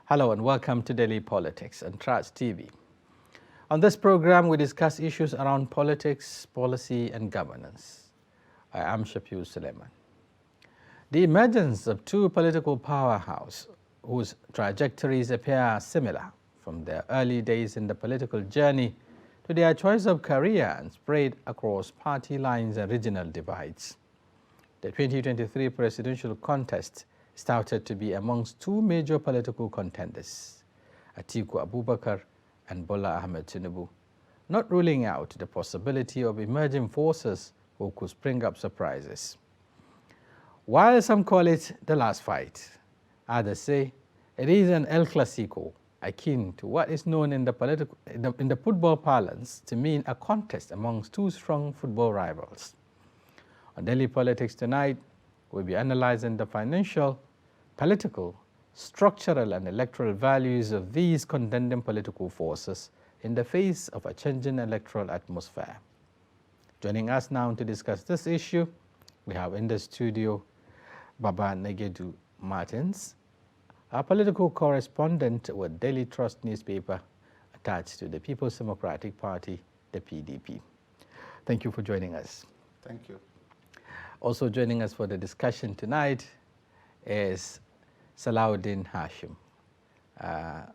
Hello and welcome to Daily Politics on Trust TV. On this program, we discuss issues around politics, policy, and governance. I am Shafiu Suleiman. The emergence of two political powerhouses whose trajectories appear similar from their early days in the political journey to their choice of career and spread across party lines and regional divides. The 2023 presidential contest started to be amongst two major political contenders, Atiku Abubakar and Bola Ahmed Tinubu, not ruling out the possibility of emerging forces who could spring up surprises. While some call it the last fight, others say it is an El Clasico, akin to what is known in the football parlance to mean a contest amongst two strong football rivals. On Daily Politics tonight, we'll be analyzing the financial, political, structural, and electoral values of these contending political forces in the face of a changing electoral atmosphere. Joining us now to discuss this issue, we have in the studio Baba Negedu Martins, a political correspondent with Daily Trust newspaper attached to the People's Democratic Party, the PDP. Thank you for joining us. Thank you. Also joining us for the discussion tonight is Salahuddin Hashim.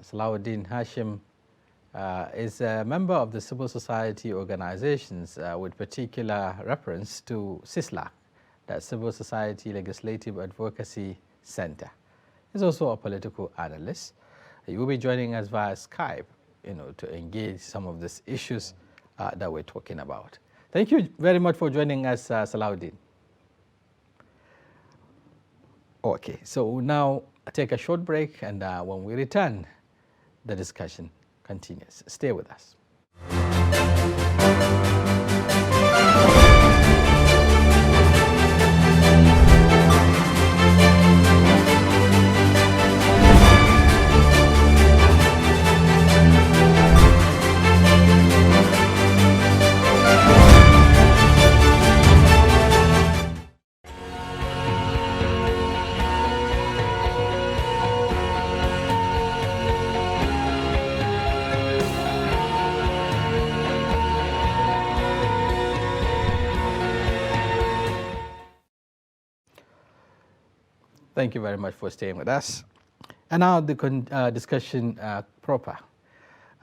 Salahuddin Hashim is a member of the civil society organizations with particular reference to CISLA, the Civil Society Legislative Advocacy Center. He's also a political analyst. He will be joining us via Skype, to engage some of these issues that we're talking about. Thank you very much for joining us, Salahuddin. Okay, so we'll now take a short break, and when we return, the discussion continues. Stay with us. Thank you very much for staying with us. And now the discussion proper.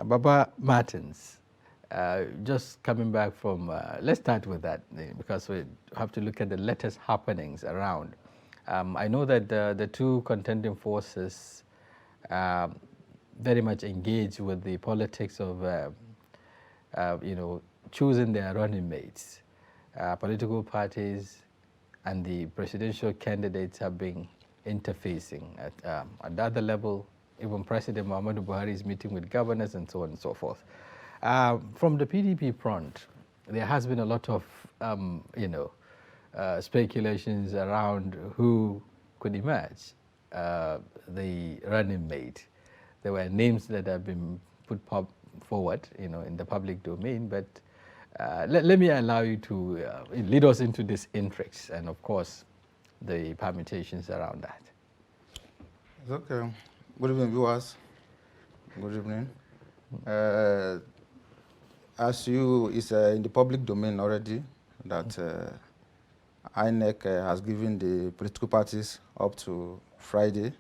Baba Martins, just coming back from, let's start with that because we have to look at the latest happenings around. I know that the two contending forces very much engaged with the politics of, choosing their running mates. Political parties and the presidential candidates have been interfacing at the other level. Even President Muhammadu Buhari is meeting with governors and so on and so forth. From the PDP front, there has been a lot of, speculations around who could emerge the running mate. There were names that have been put forward, in the public domain, but let me allow you to lead us into this intrigues and, of course, the permutations around that. Okay. Good evening, viewers. Good evening. As it's in the public domain already that INEC has given the political parties up to Friday,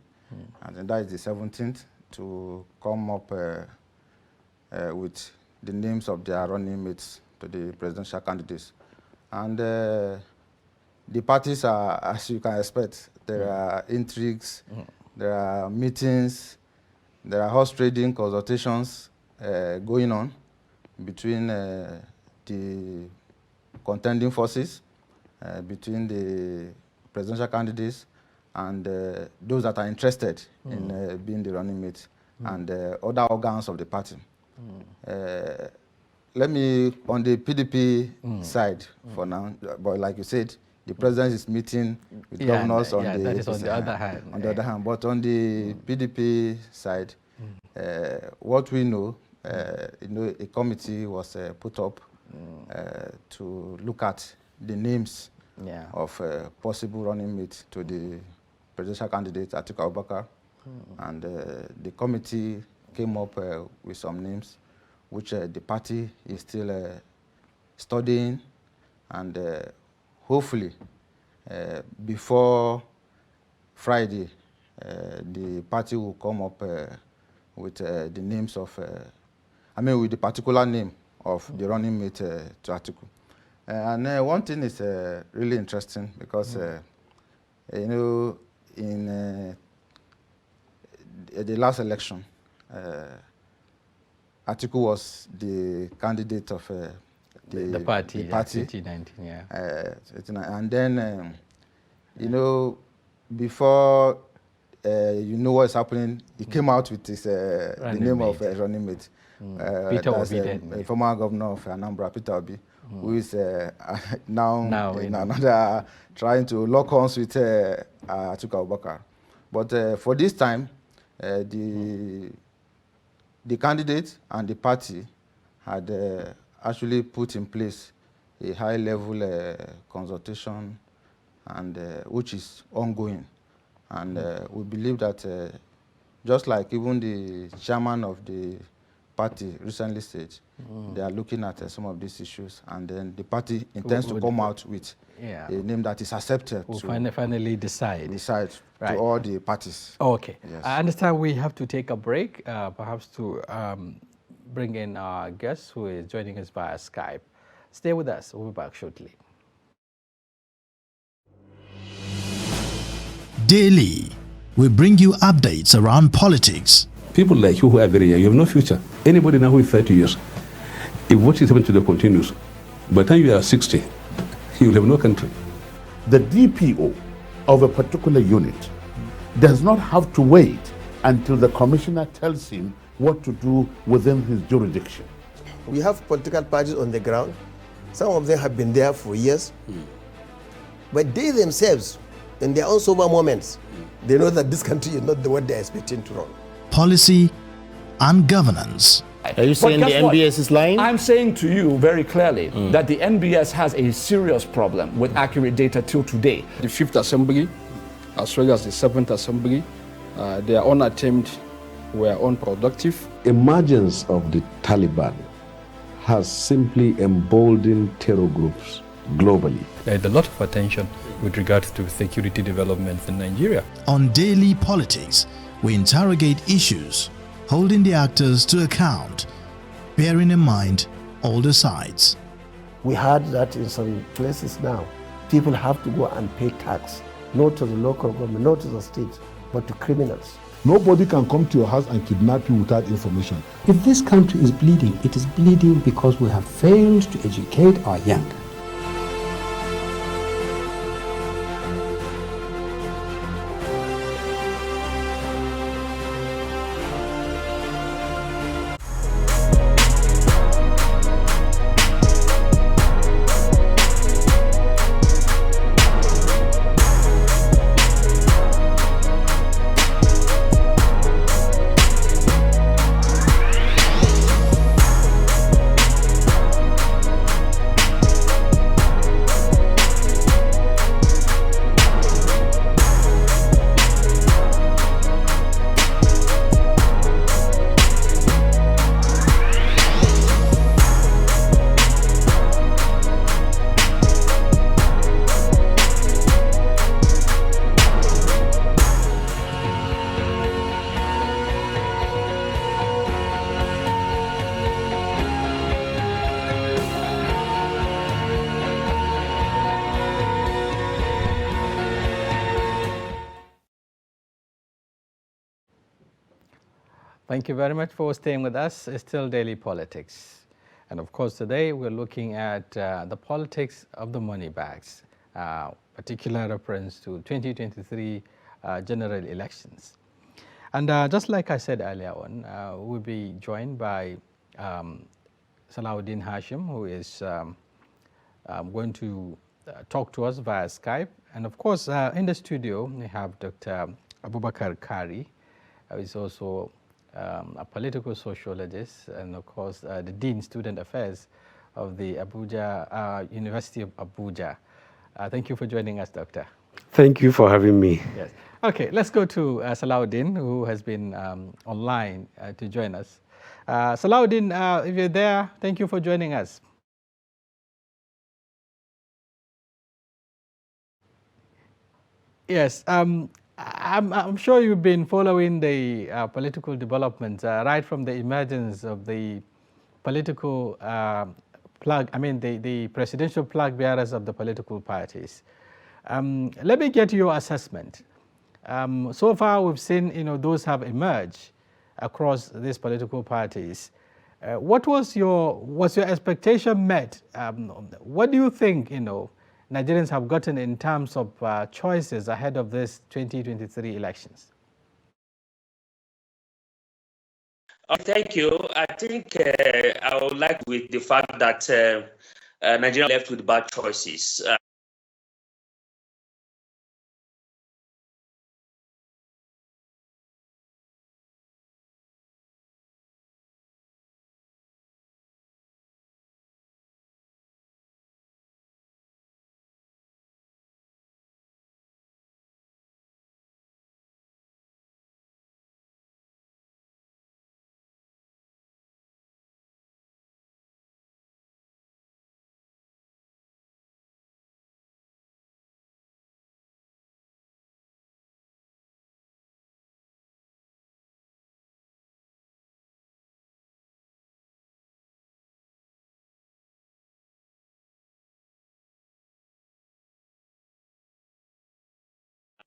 and then that is the 17th, to come up with the names of their running mates to the presidential candidates. And the parties are, as you can expect, there are intrigues, there are meetings, there are horse trading consultations going on between the contending forces, between the presidential candidates and those that are interested in being the running mates and other organs of the party. Let me, on the PDP side for now, but like you said, the president is meeting with governors on the, that is on the other hand. On the other hand, but on the PDP side, what we know, a committee was put up to look at the names of possible running mates to the presidential candidate Atiku Abubakar And the committee came up with some names, which the party is still studying, and hopefully before Friday, the party will come up with the names of, with the particular name of the running mate to Atiku. And one thing is really interesting because, in the last election, Atiku was the candidate of the party. 2019, yeah. And then, before what's happening, he came out with his, the name of running mate. Peter Obi, former governor of Anambra, Peter Obi, who is now in another trying to lock horns with Atiku Abubakar. But for this time, the candidate and the party had actually put in place a high-level consultation, and which is ongoing. And we believe that just like even the chairman of the party recently said, they are looking at some of these issues, and then the party intends to come out with a name that is accepted to finally decide to all the parties. Okay. Yes. I understand we have to take a break, perhaps to bring in our guest who is joining us via Skype. Stay with us. We'll be back shortly. Daily, we bring you updates around politics. People like you who are very young, you have no future. Anybody now who is 30 years, if what is happening to them continues, by the time you are 60, you will have no country. The DPO of a particular unit does not have to wait until the commissioner tells him what to do within his jurisdiction. We have political parties on the ground. Some of them have been there for years. But they themselves, in their own sober moments, they know that this country is not the one they're expecting to run. Policy and governance. Are you saying the NBS is lying? I'm saying to you very clearly that the NBS has a serious problem with accurate data till today. The 5th Assembly, as well as the 7th Assembly, their own attempt were unproductive. Emergence of the Taliban has simply emboldened terror groups globally. There's a lot of attention with regards to security developments in Nigeria. On Daily Politics, we interrogate issues, holding the actors to account, bearing in mind all the sides. We heard that in some places now, people have to go and pay tax, not to the local government, not to the state, but to criminals. Nobody can come to your house and kidnap you without information. If this country is bleeding, it is bleeding because we have failed to educate our young. Thank you very much for staying with us. It's still Daily Politics. And of course, today we're looking at the politics of the money bags, particular reference to 2023 general elections. And just like I said earlier on, we'll be joined by Salahuddin Hashim, who is going to talk to us via Skype. And of course, in the studio, we have Dr. Abubakar Kari, who is also a political sociologist, and of course the Dean Student Affairs of the University of Abuja. Thank you for joining us, Doctor. Thank you for having me. Yes. Okay, let's go to Salahuddin, who has been online to join us. Salahuddin, if you're there, thank you for joining us. Yes, I'm sure you've been following the political developments right from the emergence of the political the presidential flag bearers of the political parties. Let me get your assessment. So far, we've seen, those have emerged across these political parties. Was your expectation met? What do you think, Nigerians have gotten in terms of choices ahead of this 2023 elections? Thank you. I think I would like with the fact that Nigeria left with bad choices.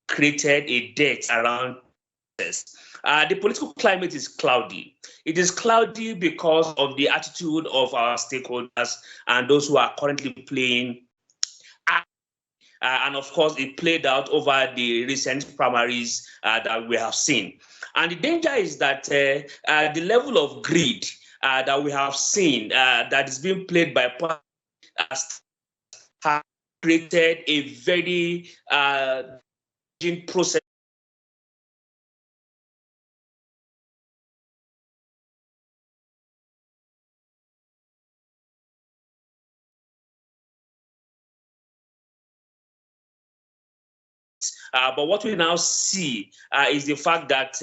Created a debt around this. The political climate is cloudy. It is cloudy because of the attitude of our stakeholders and those who are currently playing. And of course, it played out over the recent primaries that we have seen. And the danger is that the level of greed that we have seen that is being played by has created a very process. But what we now see is the fact that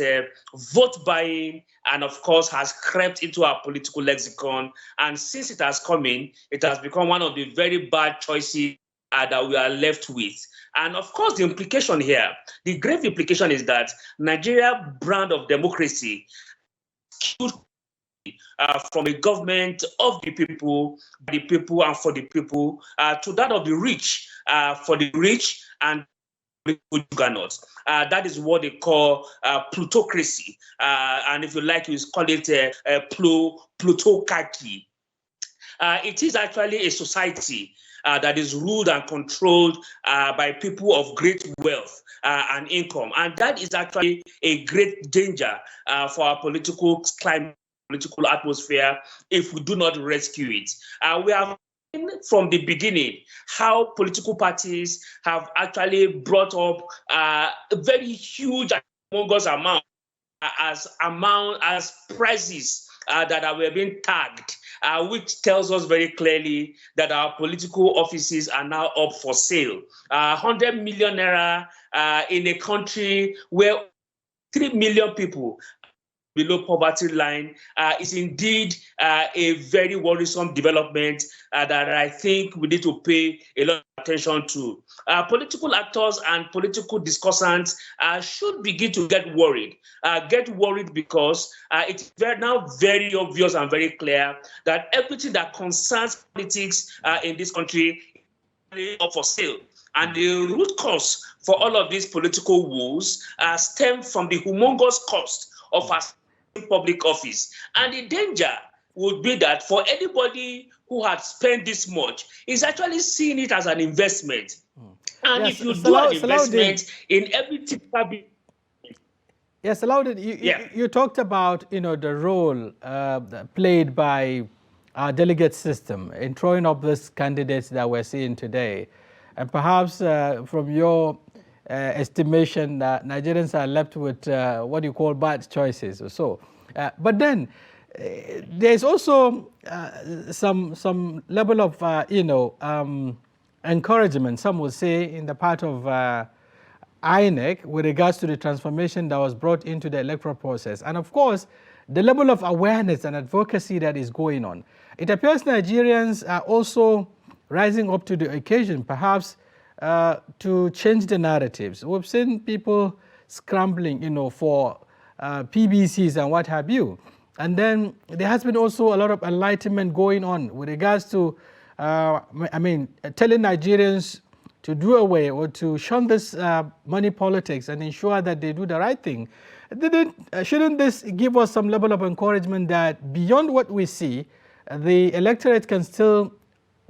vote buying, and of course, has crept into our political lexicon. And since it has come in, it has become one of the very bad choices that we are left with. And of course, the implication here, the grave implication is that Nigeria brand of democracy from a government of the people, by the people, and for the people, to that of the rich, for the rich and juggernauts. That is what they call plutocracy. And if you like, you call it plutocracy. It is actually a society that is ruled and controlled by people of great wealth and income. And that is actually a great danger for our political climate, political atmosphere, if we do not rescue it. We have from the beginning how political parties have actually brought up a very huge humongous amount as prizes that were being tagged, which tells us very clearly that our political offices are now up for sale. 100 million naira in a country where 3 million people below poverty line is indeed a very worrisome development that I think we need to pay a lot of attention to. Political actors and political discussants should begin to get worried. Because it's now very obvious and very clear that everything that concerns politics in this country is up for sale. And the root cause for all of these political woes stem from the humongous cost of our public office. And the danger would be that for anybody who had spent this much is actually seeing it as an investment. And yes, if you do an investment in everything, yes, you talked about the role played by our delegate system in throwing up these candidates that we're seeing today, and perhaps from your estimation that Nigerians are left with what you call bad choices or so. But then there's also some level of encouragement, some would say, in the part of INEC with regards to the transformation that was brought into the electoral process. And of course, the level of awareness and advocacy that is going on. It appears Nigerians are also rising up to the occasion, perhaps to change the narratives. We've seen people scrambling, for PBCs and what have you. And then there has been also a lot of enlightenment going on with regards to, telling Nigerians to do away or to shun this money politics and ensure that they do the right thing. Shouldn't this give us some level of encouragement that beyond what we see, the electorate can still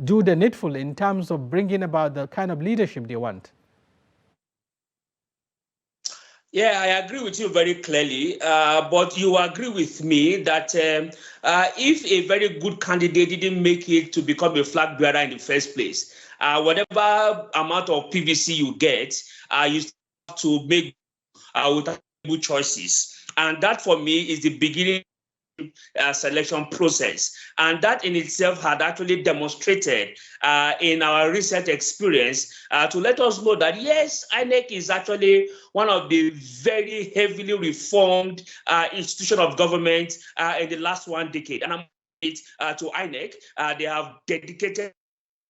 do the needful in terms of bringing about the kind of leadership they want? Yeah, I agree with you very clearly, but you agree with me that if a very good candidate didn't make it to become a flag bearer in the first place, whatever amount of PVC you get, you have to make with good choices. And that for me is the beginning selection process, and that in itself had actually demonstrated in our recent experience to let us know that yes, INEC is actually one of the very heavily reformed institution of government in the last 1 decade. And I'm to INEC, they have dedicated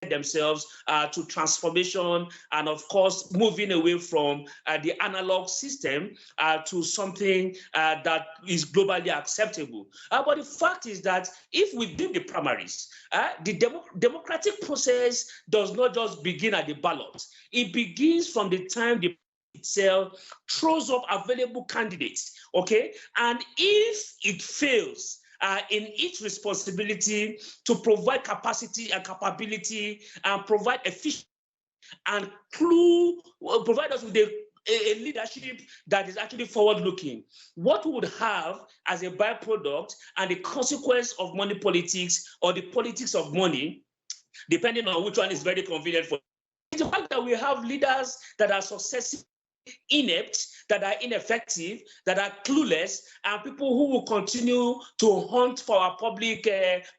themselves to transformation and of course moving away from the analog system to something that is globally acceptable. But the fact is that if within the primaries, the democratic process does not just begin at the ballot. It begins from the time the itself throws up available candidates, okay? And if it fails in its responsibility to provide capacity and capability and provide efficiency and provide us with a leadership that is actually forward-looking. What we would have as a byproduct and the consequence of money politics or the politics of money, depending on which one is very convenient for, is the fact that we have leaders that are successful, inept, that are ineffective, that are clueless, and people who will continue to hunt for our public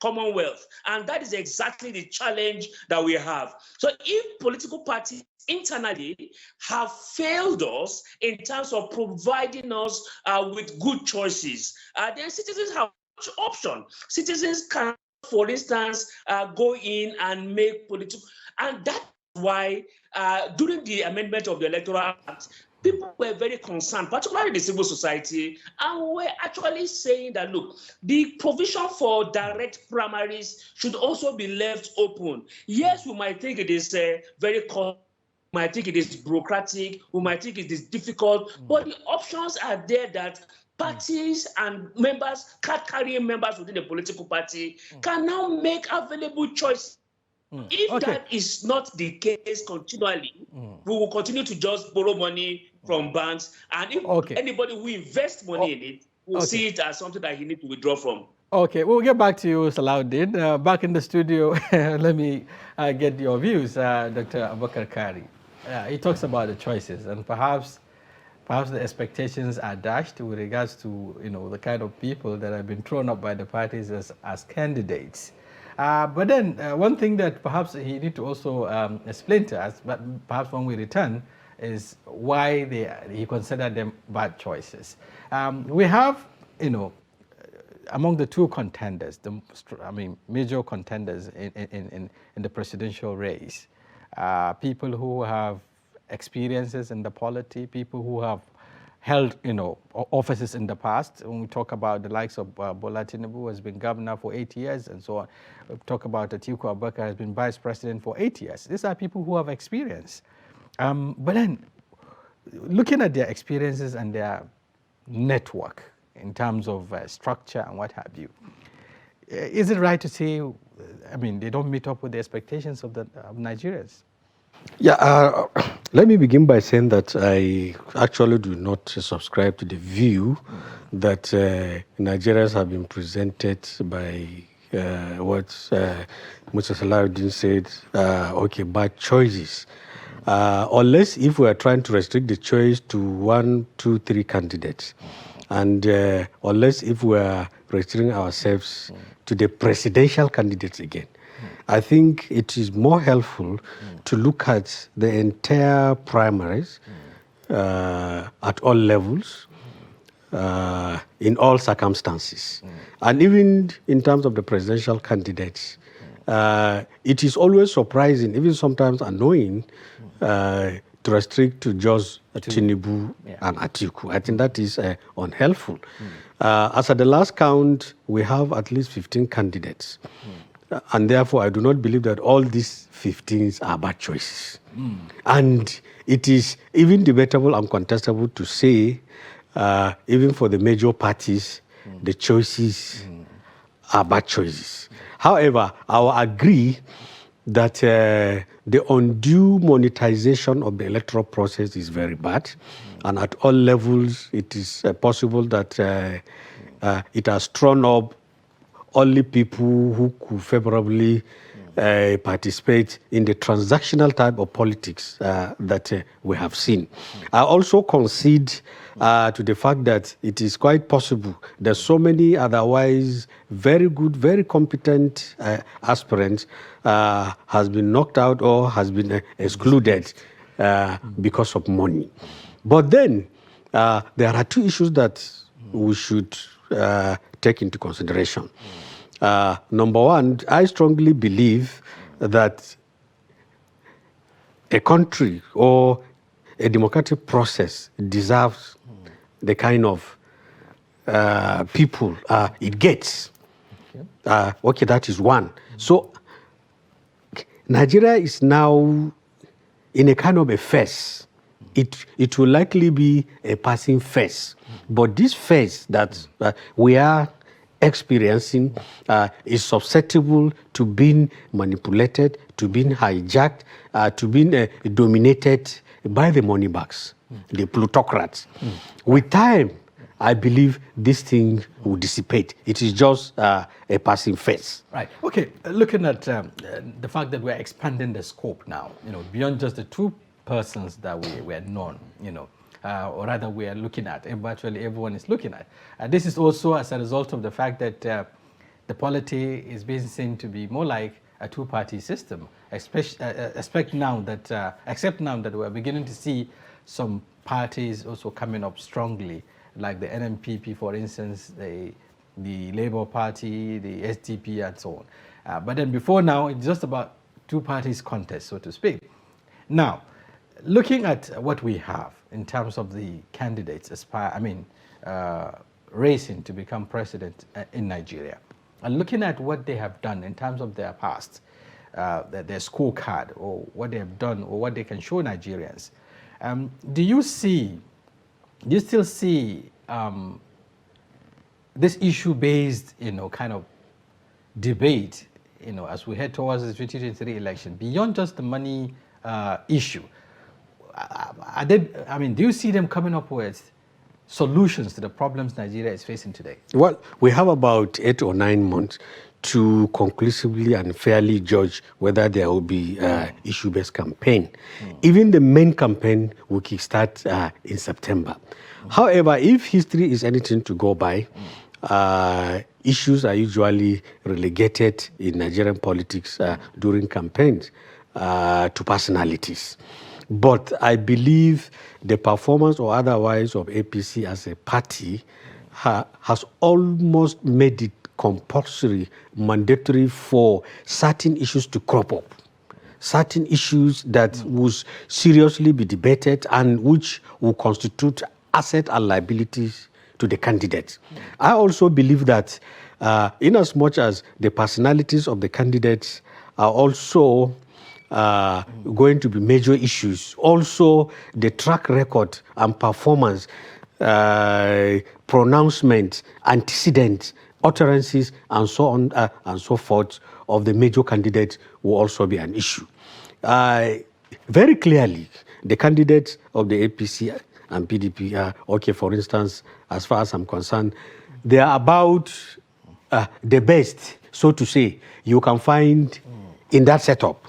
commonwealth. And that is exactly the challenge that we have. So if political parties internally have failed us in terms of providing us with good choices, then citizens have much option. Citizens can, for instance, go in and make political, and that's why during the amendment of the Electoral Act, people were very concerned, particularly the civil society, and were actually saying that, look, the provision for direct primaries should also be left open. Yes, we might think it is very costly, we might think it is bureaucratic, we might think it is difficult, but the options are there that parties and members, card-carrying members within the political party can now make available choices. If that is not the case continually, we will continue to just borrow money from banks. And if anybody who invests money in it will see it as something that he needs to withdraw from. Okay, we'll get back to you, Salahuddin. Back in the studio, let me get your views, Dr. Abubakar Kari. He talks about the choices, and perhaps the expectations are dashed with regards to the kind of people that have been thrown up by the parties as candidates. But then one thing that perhaps he need to also explain to us, but perhaps when we return, is why he considered them bad choices. We have, among the two contenders, major contenders in the presidential race, people who have experiences in the polity, people who have held, offices in the past. When we talk about the likes of Bola Tinubu, who has been governor for 8 years and so on. We talk about Atiku Abubakar, has been vice president for 8 years. These are people who have experience. But then, looking at their experiences and their network in terms of structure and what have you, is it right to say, they don't meet up with the expectations of Nigerians? Yeah, let me begin by saying that I actually do not subscribe to the view that Nigerians have been presented by what Mr. Salahuddin said, bad choices. Unless if we are trying to restrict the choice to 1, 2, 3 candidates, and unless if we are restricting ourselves to the presidential candidates again. I think it is more helpful to look at the entire primaries at all levels, in all circumstances. And even in terms of the presidential candidates, it is always surprising, even sometimes annoying, to restrict to just Tinubu and Atiku. I think that is unhelpful. As at the last count, we have at least 15 candidates. And therefore, I do not believe that all these 15 are bad choices. And it is even debatable and contestable to say, even for the major parties, the choices are bad choices. However, I will agree that the undue monetization of the electoral process is very bad. And at all levels, it is possible that it has thrown up only people who could favorably participate in the transactional type of politics that we have seen. I also concede to the fact that it is quite possible that so many otherwise very good, very competent aspirants has been knocked out or has been excluded because of money. But then there are two issues that we should take into consideration. Number one, I strongly believe that a country or a democratic process deserves the kind of people it gets. Okay, that is one. So Nigeria is now in a kind of a phase. It will likely be a passing phase. But this phase that we are experiencing is susceptible to being manipulated, to being hijacked, to being dominated by the moneybags, the plutocrats. With time, I believe this thing will dissipate. It is just a passing phase. Right. Okay. Looking at the fact that we're expanding the scope now, beyond just the two persons that we are known, or rather we are looking at, and virtually everyone is looking at. This is also as a result of the fact that the polity is being seen to be more like a two-party system, except now that we're beginning to see some parties also coming up strongly, like the NMPP, for instance, the Labour Party, the SDP, and so on. But then before now, it's just about two parties contest, so to speak. Now, looking at what we have in terms of the candidates racing to become president in Nigeria, and looking at what they have done in terms of their past, their scorecard, or what they have done, or what they can show Nigerians, do you still see this issue-based, kind of debate, as we head towards the 2023 election, beyond just the money issue? Do you see them coming up with solutions to the problems Nigeria is facing today? Well, we have about 8 or 9 months to conclusively and fairly judge whether there will be issue-based campaign. Even the main campaign will kickstart in September. However, if history is anything to go by, issues are usually relegated in Nigerian politics during campaigns to personalities. But I believe the performance or otherwise of APC as a party has almost made it compulsory, mandatory for certain issues to crop up. Certain issues that will seriously be debated and which will constitute asset and liabilities to the candidates. I also believe that in as much as the personalities of the candidates are also going to be major issues, also the track record and performance, pronouncements, antecedents, utterances, and so on and so forth of the major candidates will also be an issue. Very clearly, the candidates of the APC and PDP are, okay, for instance, as far as I'm concerned, they are about the best, so to say, you can find in that setup.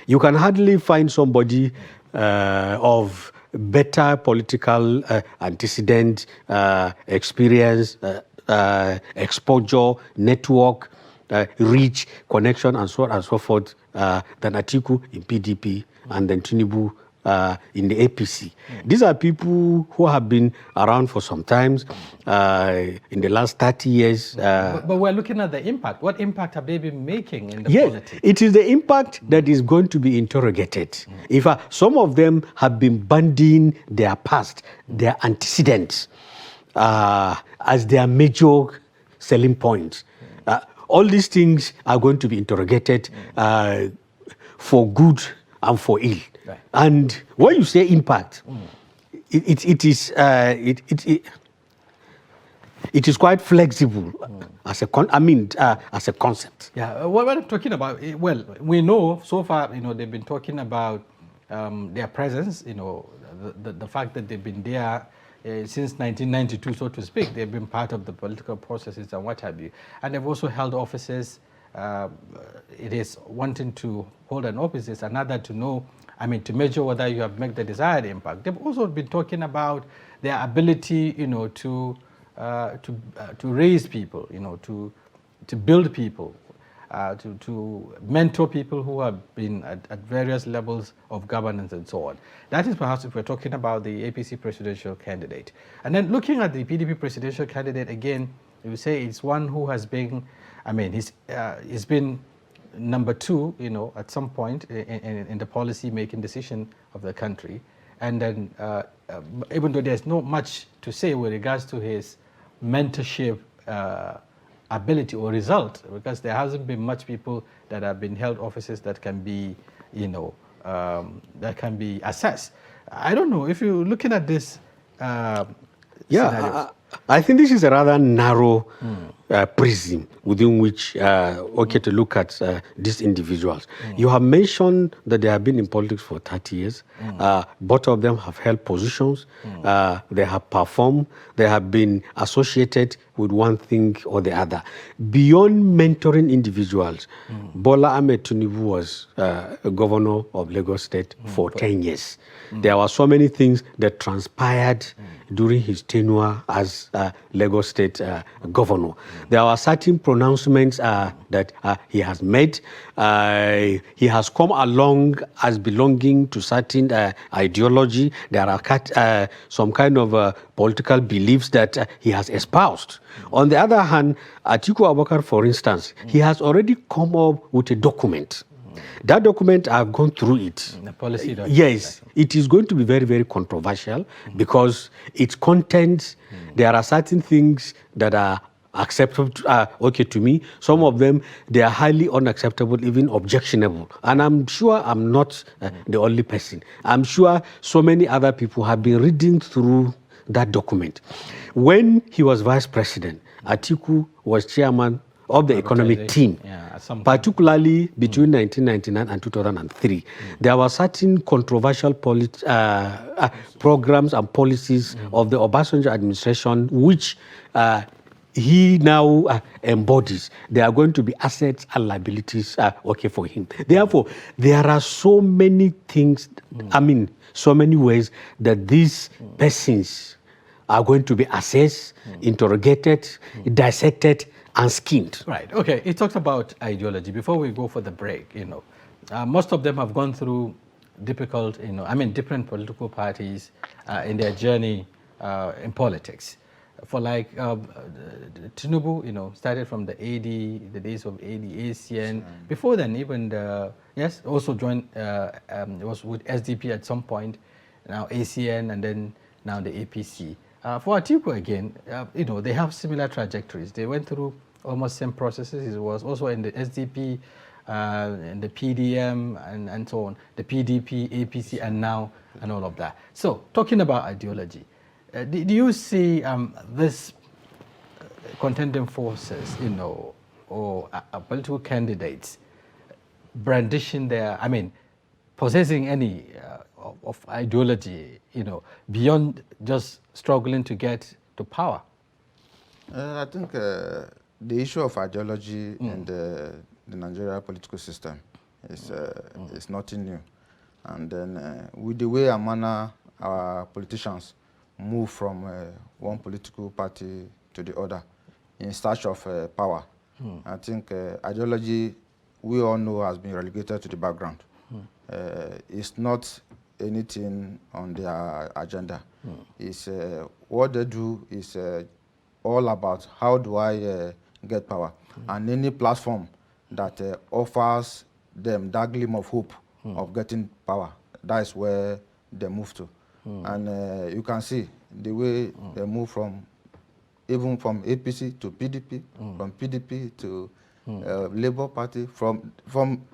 You can hardly find somebody of better political antecedent, experience, exposure, network, reach, connection, and so on and so forth than Atiku in PDP and then Tinubu in the APC. These are people who have been around for some time, in the last 30 years. But we're looking at the impact. What impact have they been making in the Yes, politics? it is the impact that is going to be interrogated. If some of them have been bandying their past, their antecedents, as their major selling points, all these things are going to be interrogated for good and for ill. Right. And when you say impact, it is quite flexible as a concept. Yeah, what I'm talking about, well, we know so far, they've been talking about their presence, the fact that they've been there since 1992, so to speak. They've been part of the political processes and what have you. And they've also held offices. It is wanting to hold an office is another to know, to measure whether you have made the desired impact. They've also been talking about their ability, to raise people, to build people, to mentor people who have been at various levels of governance and so on. That is perhaps if we're talking about the APC presidential candidate. And then looking at the PDP presidential candidate again, you say it's one who has been, he's been number 2, at some point in the policy making decision of the country. And then even though there's not much to say with regards to his mentorship ability or result, because there hasn't been much people that have been held offices that can be, that can be assessed. I don't know if you're looking at this. I think this is a rather narrow prism within which to look at these individuals. You have mentioned that they have been in politics for 30 years. Both of them have held positions. They have performed. They have been associated with one thing or the other. Beyond mentoring individuals, Bola Ahmed Tinubu was a governor of Lagos State for 10 years. There were so many things that transpired during his tenure as Lagos State governor. There are certain pronouncements that he has made. He has come along as belonging to certain ideology. There are some kind of political beliefs that he has espoused. On the other hand, Atiku Abubakar, for instance, he has already come up with a document. That document, I've gone through it. The policy document. Yes, it is going to be very, very controversial because its content, there are certain things that are acceptable to me. Some of them, they are highly unacceptable, even objectionable. And I'm sure I'm not the only person. I'm sure so many other people have been reading through that document. When he was vice president, Atiku was chairman of the economic team, particularly between 1999 and 2003. There were certain controversial programs and policies of the Obasanjo administration which he now embodies. They are going to be assets and liabilities for him. Therefore, there are so many things, so many ways that these persons are going to be assessed, interrogated, dissected, and skinned. Right. Okay. It talks about ideology. Before we go for the break, most of them have gone through difficult, different political parties in their journey in politics. For like Tinubu, started from the AD, the days of AD, ACN. Before then, even also joined, was with SDP at some point, now ACN, and then now the APC. For Atiku again, they have similar trajectories. They went through almost same processes. It was also in the SDP, in the PDM, and so on, the PDP, APC, and now, and all of that. So, talking about ideology, do you see this contending forces, or political candidates brandishing their, possessing any of ideology, beyond just struggling to get to power? I think the issue of ideology in the Nigeria political system is nothing new. And then with the way and manner our politicians move from one political party to the other in search of power, I think ideology, we all know, has been relegated to the background. It's not anything on their agenda. Is what they do is all about how do I get power, and any platform that offers them that gleam of hope of getting power, that is where they move to. And you can see the way they move from, even from APC to PDP, from PDP to Labour Party, from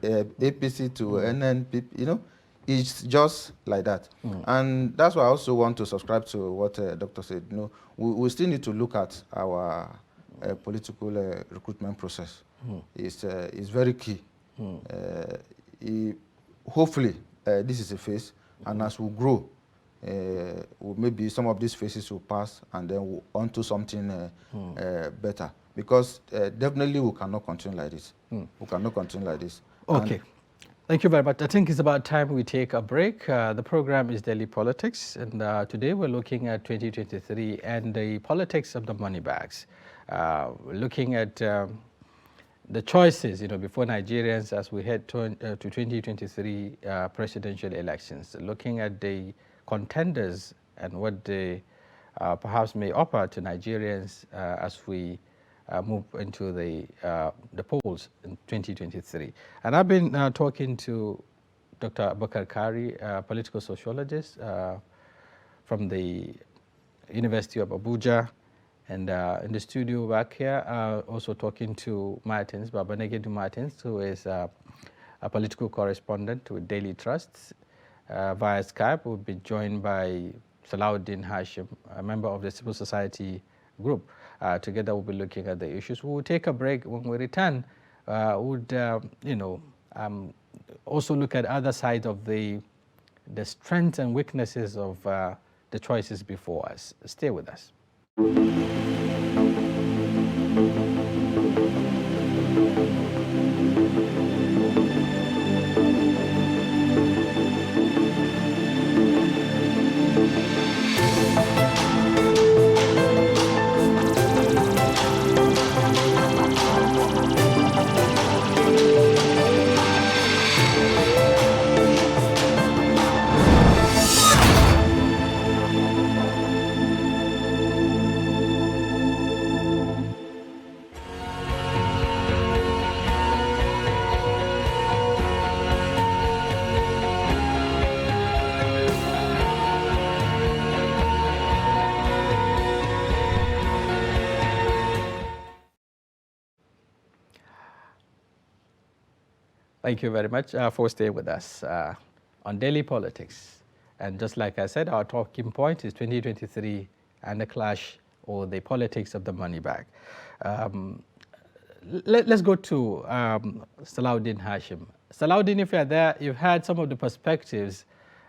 APC to NNPP, you know, it's just like that. And that's why I also want to subscribe to what Doctor said. You know, we still need to look at our political recruitment process. It's very key. Hopefully, this is a phase, and as we grow, maybe some of these phases will pass, and then we'll onto something better. Because definitely we cannot continue like this. We cannot continue like this. Okay. Thank you very much. I think it's about time we take a break. The program is Daily Politics, and today we're looking at 2023 and the politics of the money bags. Looking at the choices, you know, before Nigerians as we head to 2023 presidential elections. Looking at the contenders and what they perhaps may offer to Nigerians as we move into the polls in 2023. And I've been talking to Dr. Abubakar Kari, a political sociologist from the University of Abuja, and in the studio back here, also talking to Martins, Babanegedu Martins, who is a political correspondent with Daily Trust. Via Skype, we'll be joined by Salahuddin Hashim, a member of the civil society group. Together we'll be looking at the issues. We will take a break. When we return, would also look at other sides of the strengths and weaknesses of the choices before us. Stay with us. Thank you very much for staying with us on Daily Politics. And just like I said, our talking point is 2023 and the clash or the politics of the money bag. Let's go to Salahuddin Hashim. Salahuddin, if you're there, you've had some of the perspectives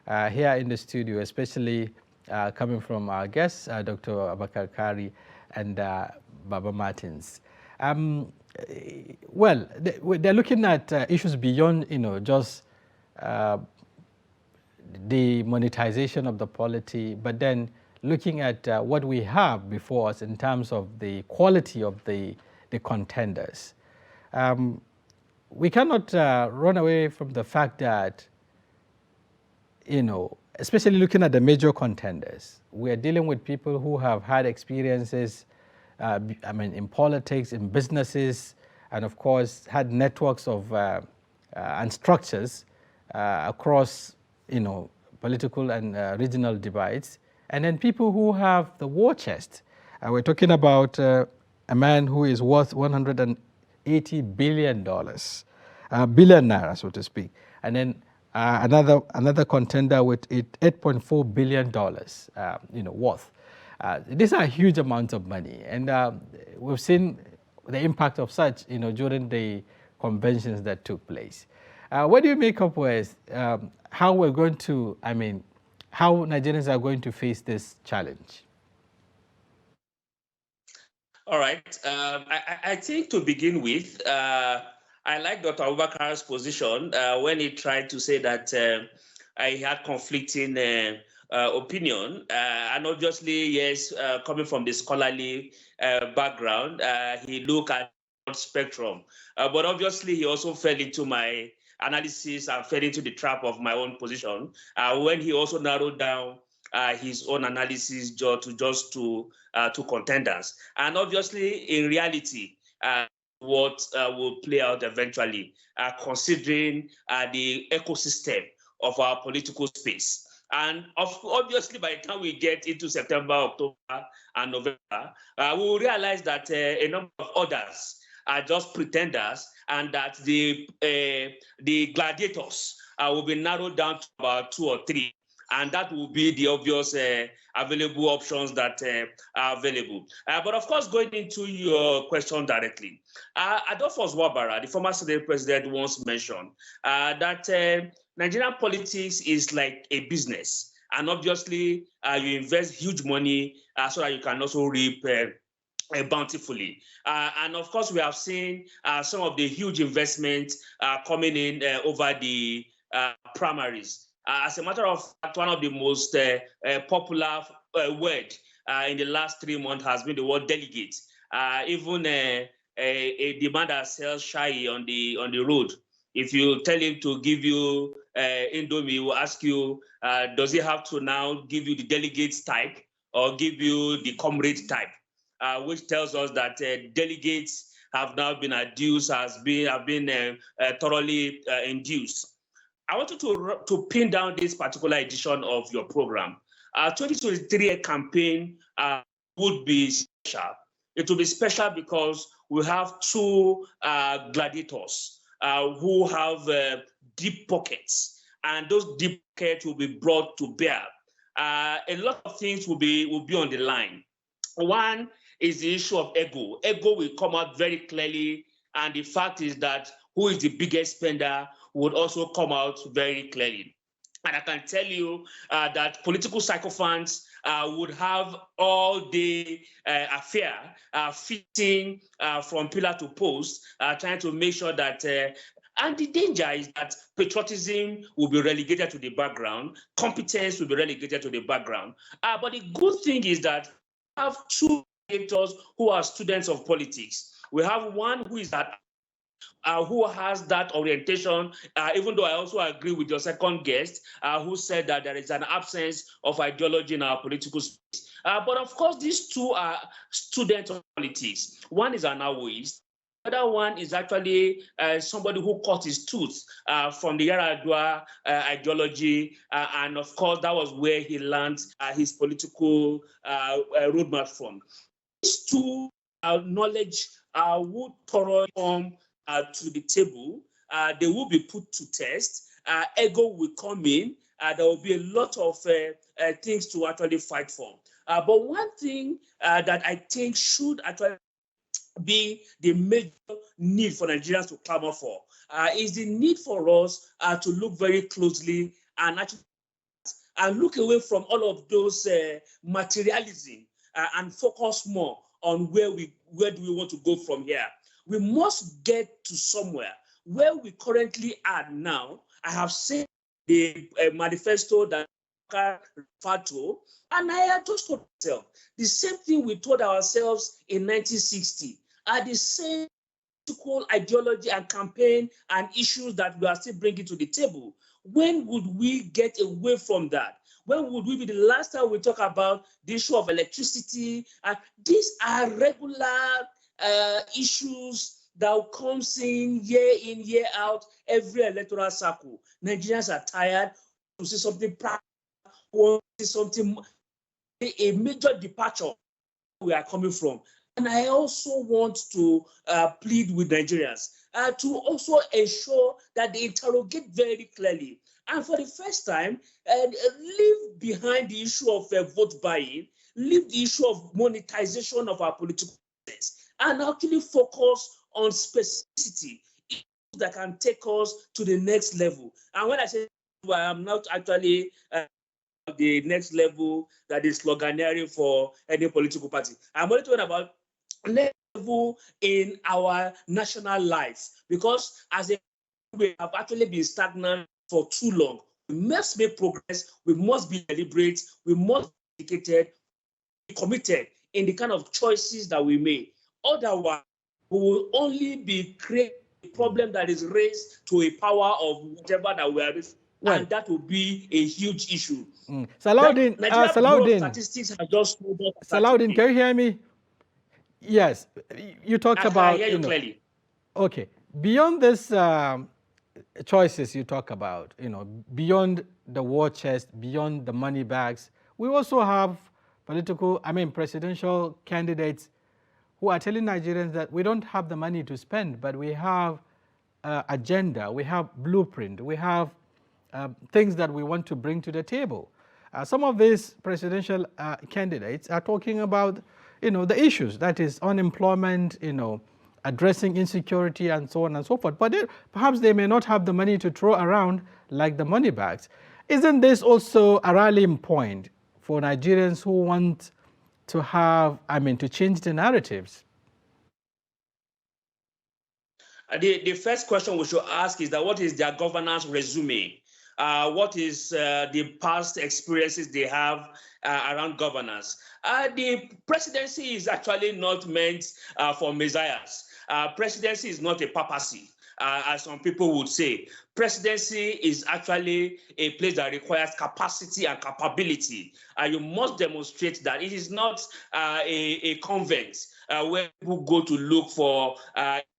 here in the studio, especially coming from our guests, Dr. Abubakar Kari and Baba Martins. Well, they're looking at issues beyond, you know, just the monetization of the polity, but then looking at what we have before us in terms of the quality of the contenders. We cannot run away from the fact that, you know, especially looking at the major contenders, we are dealing with people who have had experiences in politics, in businesses, and of course had networks of and structures across, you know, political and regional divides, and then people who have the war chest. We're talking about a man who is worth $180 billion, billion naira, so to speak, and then another contender with $8.4 billion, you know, worth. These are huge amounts of money, and we've seen the impact of such, you know, during the conventions that took place. What do you make up with how we're going to, how Nigerians are going to face this challenge? All right. I think to begin with, I like Dr. Abubakar's position when he tried to say that I had conflicting opinion, and obviously, yes, coming from the scholarly background, he looked at the spectrum, but obviously he also fell into my analysis and fell into the trap of my own position when he also narrowed down his own analysis just to contenders. And obviously, in reality, what will play out eventually, considering the ecosystem of our political space. And obviously, by the time we get into September, October, and November, we will realize that a number of others are just pretenders, and that the gladiators will be narrowed down to about 2 or 3. And that will be the obvious available options that are available. But of course, going into your question directly, Adolphus Wabara, the former Senate president, once mentioned that Nigerian politics is like a business. And obviously, you invest huge money so that you can also reap bountifully. And of course, we have seen some of the huge investments coming in over the primaries. As a matter of fact, one of the most popular word in the last 3 months has been the word delegate. Even a demand that sells shy on the road, if you tell him to give you Indomie, he will ask you, does he have to now give you the delegates type or give you the comrade type? Which tells us that delegates have now been adduced, have been thoroughly induced. I wanted to pin down this particular edition of your program. 2023 campaign would be special. It will be special because we have 2 gladiators who have deep pockets, and those deep pockets will be brought to bear. A lot of things will be on the line. One is the issue of ego. Ego will come out very clearly, and the fact is that who is the biggest spender would also come out very clearly. And I can tell you that political sycophants would have all day affair fitting from pillar to post, trying to make sure that, and the danger is that patriotism will be relegated to the background, competence will be relegated to the background. But the good thing is that we have 2 actors who are students of politics. We have one who is at who has that orientation, even though I also agree with your second guest, who said that there is an absence of ideology in our political space. But of course, these 2 are students of politics. One is an Awoist. The other one is actually somebody who cut his tooth from the Yaradua ideology. And of course, that was where he learned his political roadmap from. These 2 knowledge would thoroughly come to the table. They will be put to test. Ego will come in. There will be a lot of things to actually fight for. But one thing that I think should actually be the major need for Nigerians to clamor for is the need for us to look very closely and actually look away from all of those materialism and focus more on where do we want to go from here. We must get to somewhere. Where we currently are now, I have seen the manifesto that referred to, and I just told myself, the same thing we told ourselves in 1960 are the same political ideology and campaign and issues that we are still bringing to the table. When would we get away from that? When would we be the last time we talk about the issue of electricity? These are regular issues that comes in, year out, every electoral cycle. Nigerians are tired to see something practical, to see something, a major departure we are coming from. And I also want to plead with Nigerians to also ensure that they interrogate very clearly. And for the first time, leave behind the issue of vote buying, leave the issue of monetization of our political process, and actually focus on specificity that can take us to the next level. And when I say I am not actually the next level that is sloganeering for any political party. I'm only talking about next level in our national life, because as a we have actually been stagnant for too long. We must make progress. We must be deliberate. We must be dedicated, be committed in the kind of choices that we make. Otherwise, we will only be creating problem that is raised to a power of whatever that we are raising, and that will be a huge issue. Salahuddin, Nigeria Bureau of Statistics has just told us. Salahuddin, can you hear me? Yes, you talked about. I hear you clearly. Okay, beyond this choices you talk about, beyond the war chest, beyond the money bags, we also have presidential candidates who are telling Nigerians that we don't have the money to spend, but we have agenda, we have blueprint, we have things that we want to bring to the table. Some of these presidential candidates are talking about, the issues, that is unemployment, addressing insecurity and so on and so forth. But perhaps they may not have the money to throw around like the money bags. Isn't this also a rallying point for Nigerians who want to have, to change the narratives? The first question we should ask is that what is their governance resume? What is the past experiences they have around governance? The presidency is actually not meant for messiahs. Presidency is not a papacy, as some people would say. Presidency is actually a place that requires capacity and capability. You must demonstrate that. It is not a convent where people go to look for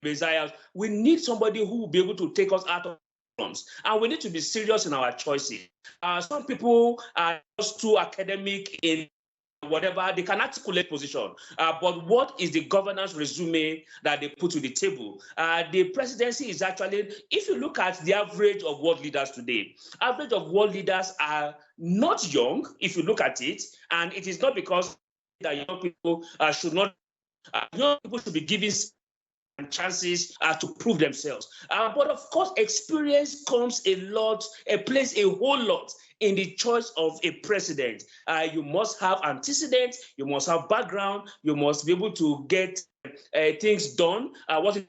messiahs. We need somebody who will be able to take us out of problems, and we need to be serious in our choices. Some people are just too academic in whatever, they can articulate position, but what is the governance resume that they put to the table? The presidency is actually, if you look at the average of world leaders today, average of world leaders are not young, if you look at it, and it is not because that young people should not, young people should be given chances to prove themselves. But of course, experience plays a whole lot in the choice of a president. You must have antecedents, you must have background, you must be able to get things done. What is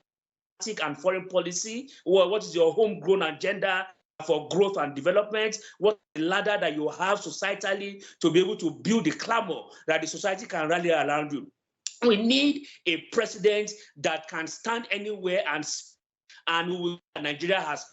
domestic and foreign policy? What is your homegrown agenda for growth and development? What is the ladder that you have societally to be able to build the clamor that the society can rally around you? We need a president that can stand anywhere and Nigeria has.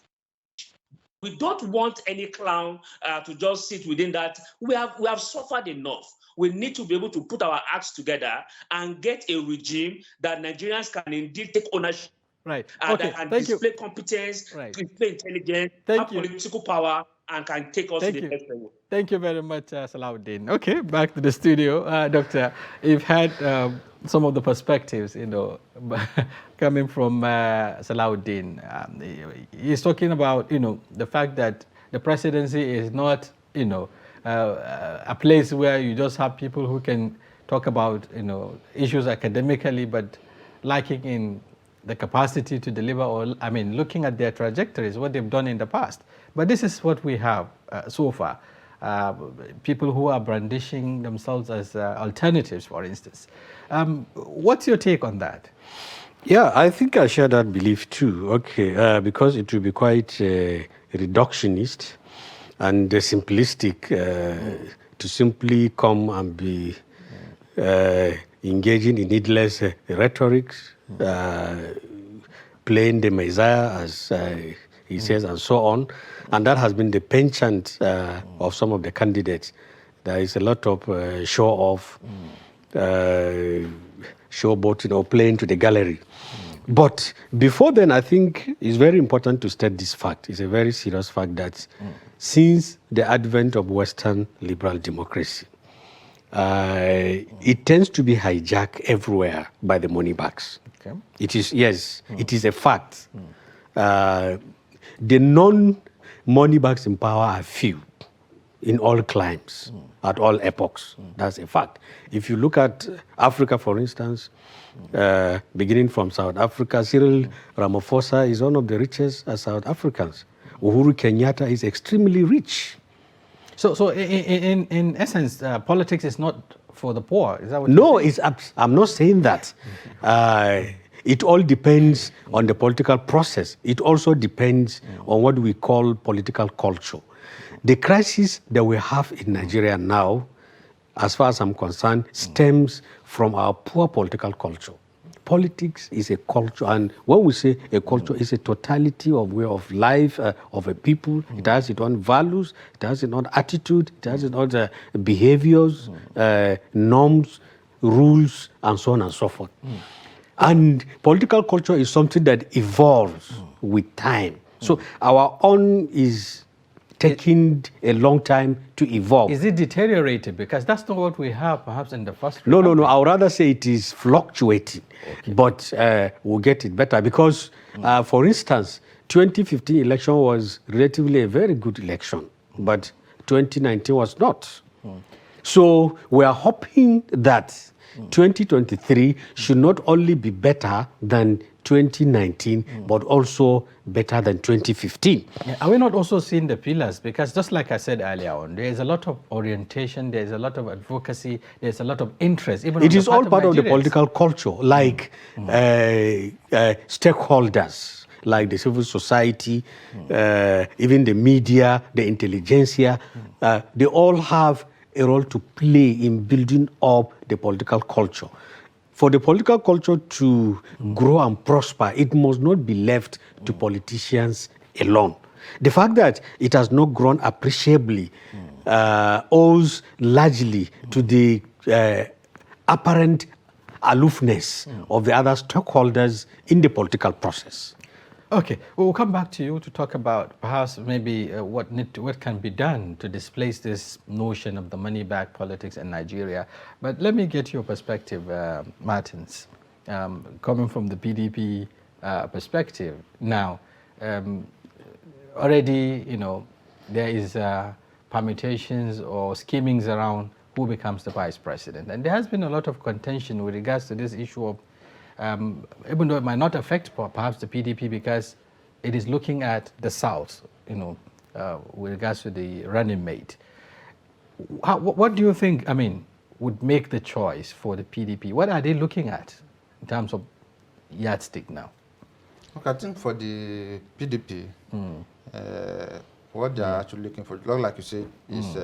We don't want any clown to just sit within that. We have suffered enough. We need to be able to put our acts together and get a regime that Nigerians can indeed take ownership. Right. Okay. That can display competence, display intelligence, have political power, and can take us to the next level. Thank you very much, Salahuddin. Okay, back to the studio. Doctor, you've had some of the perspectives, coming from Salahuddin. He's talking about, the fact that the presidency is not, a place where you just have people who can talk about, issues academically, but lacking in the capacity to deliver, or looking at their trajectories, what they've done in the past. But this is what we have so far. People who are brandishing themselves as alternatives, for instance. What's your take on that? Yeah, I think I share that belief too. Okay, because it will be quite reductionist and simplistic to simply come and be engaging in needless rhetorics, playing the Messiah, as he says, and so on. And that has been the penchant of some of the candidates. There is a lot of show-off, showboating, or playing to the gallery. But before then, I think it's very important to state this fact. It's a very serious fact that since the advent of Western liberal democracy, it tends to be hijacked everywhere by the money bags. Okay. It is, yes, it is a fact. The non-money bags in power are few in all climes, at all epochs. That's a fact. If you look at Africa, for instance, beginning from South Africa, Cyril Ramaphosa is one of the richest South Africans. Uhuru Kenyatta is extremely rich. So in essence, politics is not for the poor. Is that what you're saying? I'm not saying that. It all depends on the political process. It also depends on what we call political culture. The crisis that we have in Nigeria now, as far as I'm concerned, stems from our poor political culture. politics is a culture, and when we say a culture, it's a totality of way of life of a people. It has its own values, it has its own attitude, it has its own behaviors, norms, rules, and so on and so forth. And political culture is something that evolves with time. So our own is taking a long time to evolve. Is it deteriorated? Because that's not what we have perhaps in the first No. I would rather say it is fluctuating, but we'll get it better because, for instance, 2015 election was relatively a very good election, but 2019 was not. So we are hoping that 2023 should not only be better than 2019, but also better than 2015. Are we not also seeing the pillars? Because just like I said earlier on, there is a lot of orientation, there is a lot of advocacy, there is a lot of interest. Even it is all part of the political culture, like stakeholders, like the civil society, even the media, the intelligentsia, they all have a role to play in building up the political culture. For the political culture to grow and prosper, it must not be left to politicians alone. The fact that it has not grown appreciably owes largely to the apparent aloofness of the other stakeholders in the political process. Okay, we'll come back to you to talk about perhaps maybe what can be done to displace this notion of the money bag politics in Nigeria. But let me get your perspective, Martins, coming from the PDP perspective. Now, already, there is permutations or schemings around who becomes the vice president. And there has been a lot of contention with regards to this issue of even though it might not affect perhaps the PDP because it is looking at the South, with regards to the running mate. What do you think, would make the choice for the PDP? What are they looking at in terms of yardstick now? Okay, I think for the PDP, what they are actually looking for, like you said, is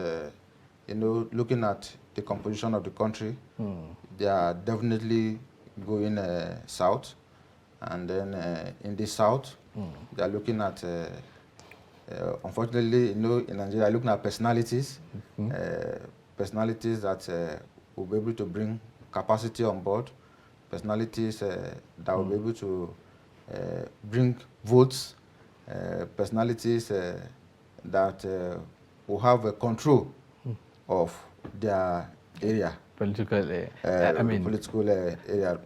looking at the composition of the country. They are definitely going south, and then in the south, they are looking at, unfortunately, in Nigeria, looking at personalities, personalities that will be able to bring capacity on board, personalities that will be able to bring votes, personalities that will have a control of their area. Political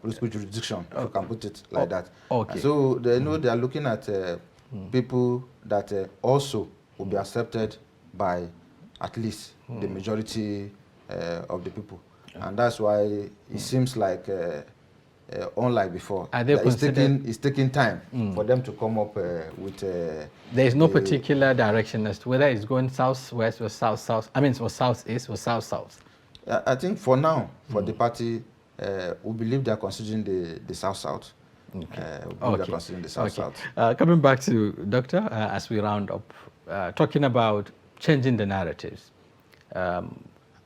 political jurisdiction, if you can put it like that. Okay. So they know they are looking at people that also will be accepted by at least the majority of the people, and that's why it seems like, unlike before, it's taking time for them to come up with. There is no particular direction as to whether it's going south-west or south-south. or south-east or south-south. I think for now, for the party, we believe they are considering the South-South. Okay. Considering the South-South. Coming back to Doctor, as we round up, talking about changing the narratives.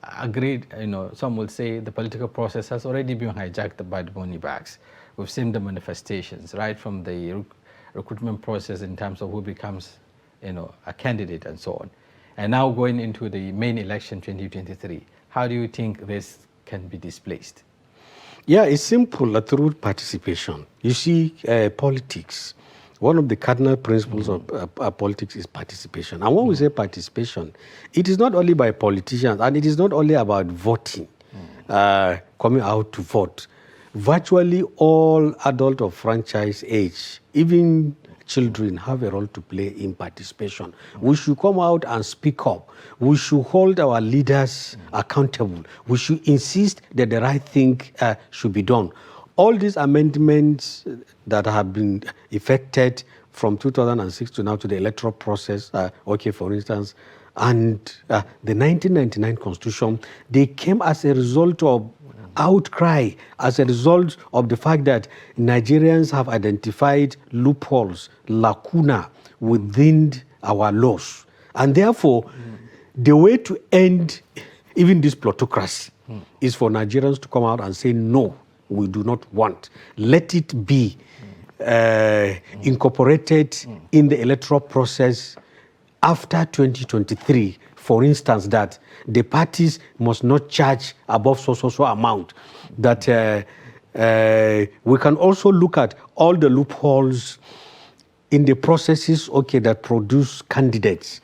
Agreed, some will say the political process has already been hijacked by the Moneybags. We've seen the manifestations, right from the recruitment process in terms of who becomes, a candidate and so on. And now going into the main election 2023. How do you think this can be displaced? Yeah, it's simple, through participation. You see, politics, one of the cardinal principles of politics is participation. And when we say participation, it is not only by politicians, and it is not only about voting, coming out to vote. Virtually all adult of franchise age, even children, have a role to play in participation. We should come out and speak up. We should hold our leaders accountable. We should insist that the right thing should be done. All these amendments that have been effected from 2006 to now to the electoral process, for instance, and the 1999 Constitution, they came as a result of outcry, as a result of the fact that Nigerians have identified loopholes, lacuna within our laws. And therefore, the way to end even this plutocracy is for Nigerians to come out and say no we do not want. Let it be incorporated in the electoral process after 2023. For instance, that the parties must not charge above so amount. That we can also look at all the loopholes in the processes, that produce candidates,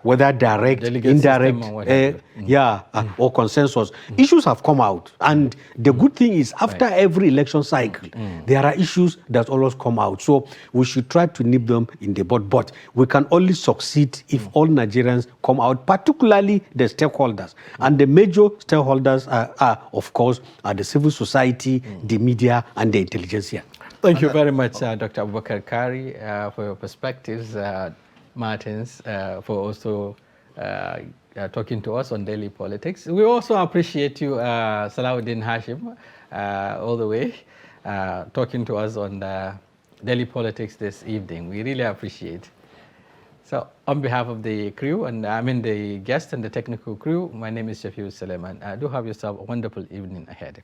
whether direct, Delegate indirect, system or whatever. or consensus. Issues have come out, and the good thing is, after every election cycle, there are issues that always come out. So we should try to nip them in the bud. But we can only succeed if all Nigerians come out, particularly the stakeholders. And the major stakeholders are, of course, the civil society, the media, and the intelligentsia. Thank you very much, Dr. Abubakar Kari, for your perspectives, Martins, for also talking to us on daily politics. We also appreciate you, Salahuddin Hashim, all the way, talking to us on daily politics this evening. We really appreciate. So, on behalf of the crew, and the guest and the technical crew, my name is Shafiu Suleiman. Do have yourself a wonderful evening ahead.